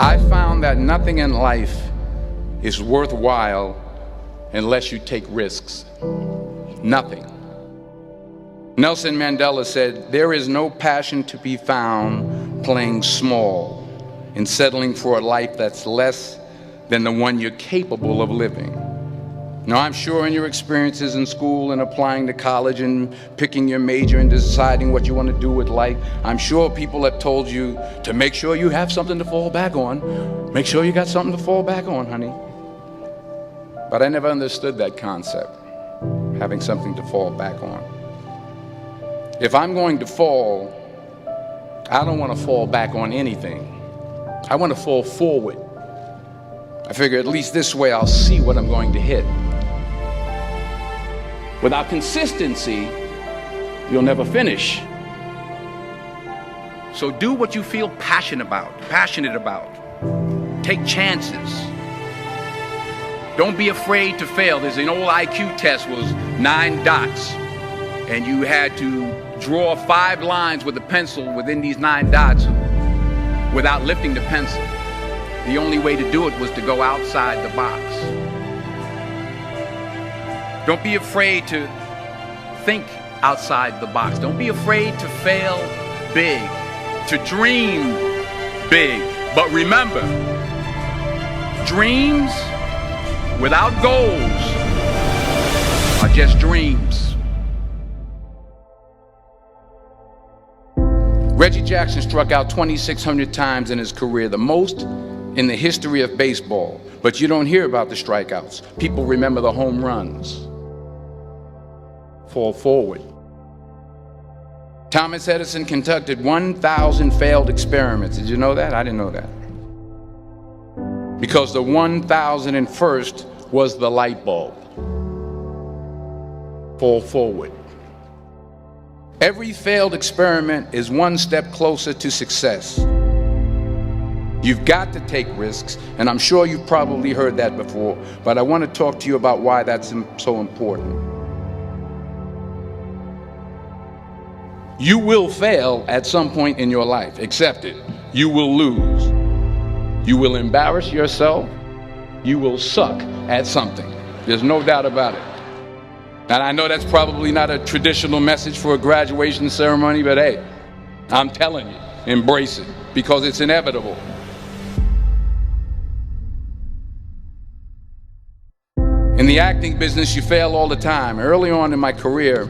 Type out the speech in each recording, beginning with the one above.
I found that nothing in life is worthwhile unless you take risks. Nothing. Nelson Mandela said, "There is no passion to be found playing small and settling for a life that's less than the one you're capable of living." Now, I'm sure in your experiences in school and applying to college and picking your major and deciding what you want to do with life, I'm sure people have told you to make sure you have something to fall back on. Make sure you got something to fall back on, honey. But I never understood that concept, having something to fall back on. If I'm going to fall, I don't want to fall back on anything. I want to fall forward. I figure at least this way I'll see what I'm going to hit. Without consistency, you'll never finish. So do what you feel passionate about. Take chances. Don't be afraid to fail. There's an old IQ test, was 9 dots, and you had to draw 5 lines with a pencil within these 9 dots without lifting the pencil. The only way to do it was to go outside the box. Don't be afraid to think outside the box. Don't be afraid to fail big, to dream big. But remember, dreams without goals are just dreams. Reggie Jackson struck out 2,600 times in his career, the most in the history of baseball. But you don't hear about the strikeouts. People remember the home runs. Fall forward. Thomas Edison conducted 1,000 failed experiments. Did you know that? I didn't know that. Because the 1,001st was the light bulb. Fall forward. Every failed experiment is one step closer to success. You've got to take risks, and I'm sure you've probably heard that before, but I want to talk to you about why that's so important. You will fail at some point in your life. Accept it. You will lose. You will embarrass yourself. You will suck at something. There's no doubt about it. And I know that's probably not a traditional message for a graduation ceremony, but hey, I'm telling you, embrace it, because it's inevitable. In the acting business, you fail all the time. Early on in my career,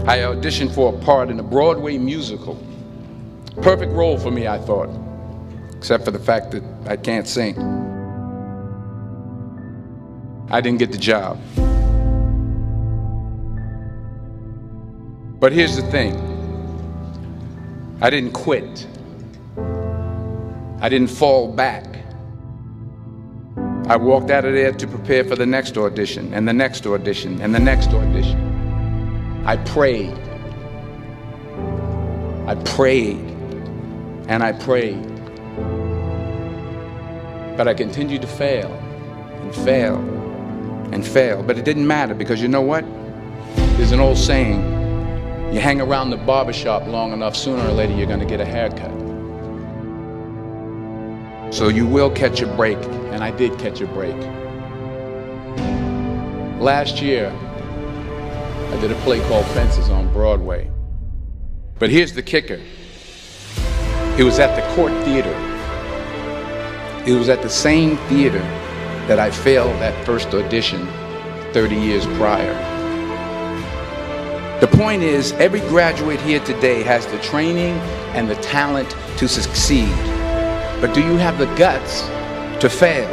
I auditioned for a part in a Broadway musical. Perfect role for me, I thought, except for the fact that I can't sing. I didn't get the job. But here's the thing. I didn't quit. I didn't fall back. I walked out of there to prepare for the next audition, and the next audition, and the next audition. I prayed. I prayed. And I prayed. But I continued to fail, and fail, and fail. But it didn't matter, because you know what? There's an old saying, you hang around the barbershop long enough, sooner or later you're going to get a haircut. So you will catch a break, and I did catch a break. Last year, I did a play called Fences on Broadway. But here's the kicker. It was at the Court Theater. It was at the same theater that I failed that first audition 30 years prior. The point is, every graduate here today has the training and the talent to succeed. But do you have the guts to fail?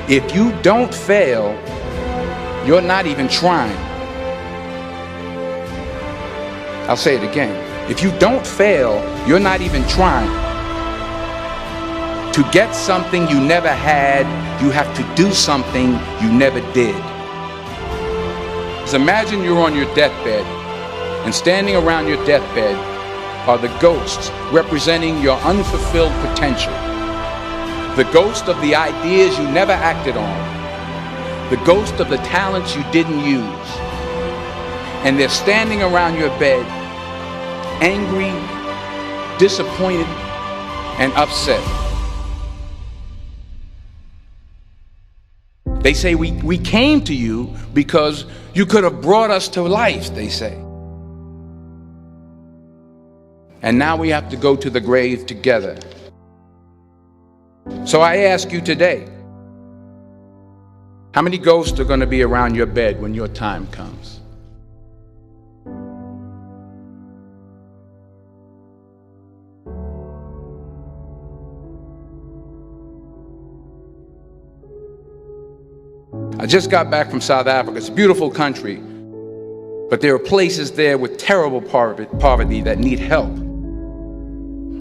If you don't fail, you're not even trying. I'll say it again. If you don't fail, you're not even trying. To get something you never had, you have to do something you never did. Just imagine you're on your deathbed, and standing around your deathbed are the ghosts representing your unfulfilled potential. The ghost of the ideas you never acted on. The ghost of the talents you didn't use. And they're standing around your bed, angry, disappointed, and upset. They say we came to you because you could have brought us to life, they say. And now we have to go to the grave together. So I ask you today, how many ghosts are going to be around your bed when your time comes? I just got back from South Africa. It's a beautiful country, but there are places there with terrible poverty that need help.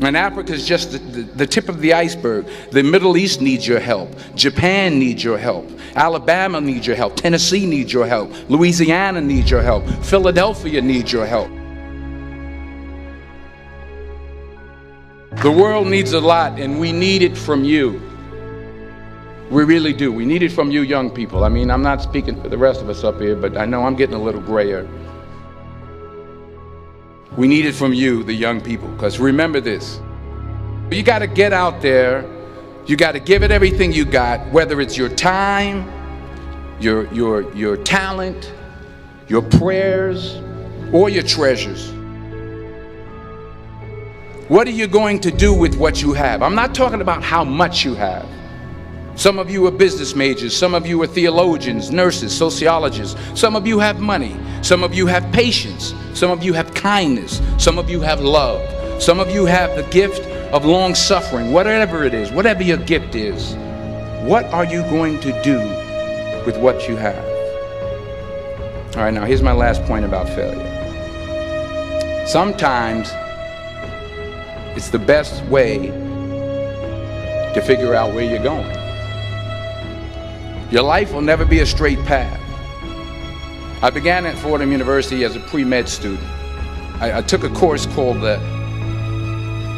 And Africa is just the tip of the iceberg. The Middle East needs your help. Japan needs your help. Alabama needs your help. Tennessee needs your help. Louisiana needs your help. Philadelphia needs your help. The world needs a lot, and we need it from you. We really do. We need it from you young people. I mean, I'm not speaking for the rest of us up here, but I know I'm getting a little grayer. We need it from you, the young people, because remember this. You got to get out there. You got to give it everything you got, whether it's your time, your talent, your prayers, or your treasures. What are you going to do with what you have? I'm not talking about how much you have. Some of you are business majors, some of you are theologians, nurses, sociologists. Some of you have money, some of you have patience, some of you have kindness, some of you have love, some of you have the gift of long suffering. Whatever it is, whatever your gift is, what are you going to do with what you have? All right, now here's my last point about failure. Sometimes it's the best way to figure out where you're going. Your life will never be a straight path. I began at Fordham University as a pre-med student. I took a course called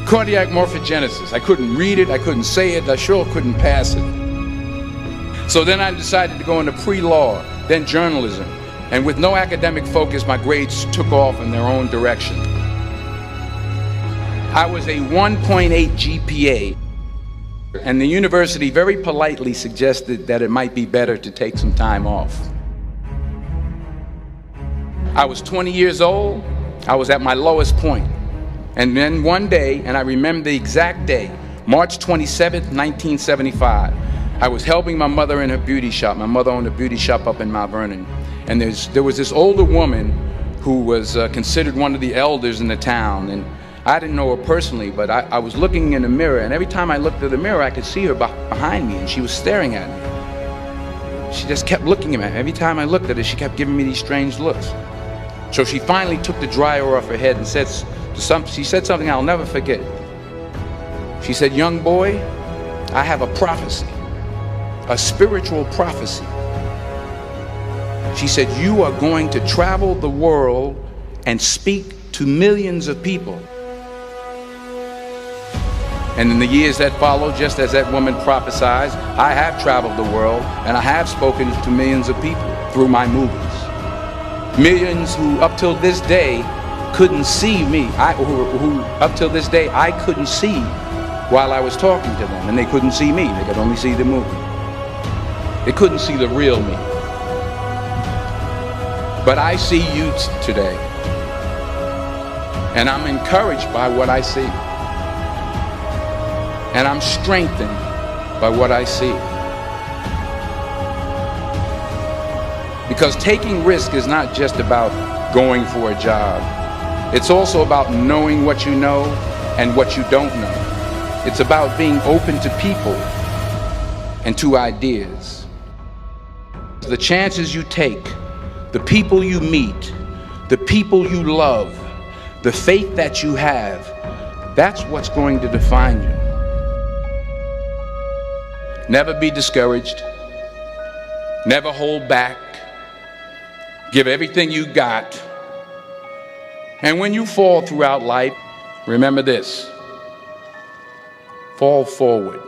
cardiac morphogenesis. I couldn't read it, I couldn't say it, I sure couldn't pass it. So then I decided to go into pre-law, then journalism. And with no academic focus, my grades took off in their own direction. I was a 1.8 GPA. And the university very politely suggested that it might be better to take some time off. I was 20 years old. I was at my lowest point. And then one day, and I remember the exact day, March 27th, 1975, I was helping my mother in her beauty shop. My mother owned a beauty shop up in Mount Vernon. And there was this older woman who was considered one of the elders in the town. And I didn't know her personally, but I was looking in the mirror, and every time I looked at the mirror, I could see her behind me, and she was staring at me. She just kept looking at me. Every time I looked at her, she kept giving me these strange looks. So she finally took the dryer off her head and she said something I'll never forget. She said, "Young boy, I have a prophecy, a spiritual prophecy." She said, "You are going to travel the world and speak to millions of people." And in the years that followed, just as that woman prophesied, I have traveled the world and I have spoken to millions of people through my movies. Millions who up till this day couldn't see me, who up till this day I couldn't see while I was talking to them, and they couldn't see me, they could only see the movie. They couldn't see the real me. But I see you today, and I'm encouraged by what I see. And I'm strengthened by what I see. Because taking risk is not just about going for a job. It's also about knowing what you know and what you don't know. It's about being open to people and to ideas. The chances you take, the people you meet, the people you love, the faith that you have, that's what's going to define you. Never be discouraged. Never hold back. Give everything you got. And when you fall throughout life, remember this: fall forward.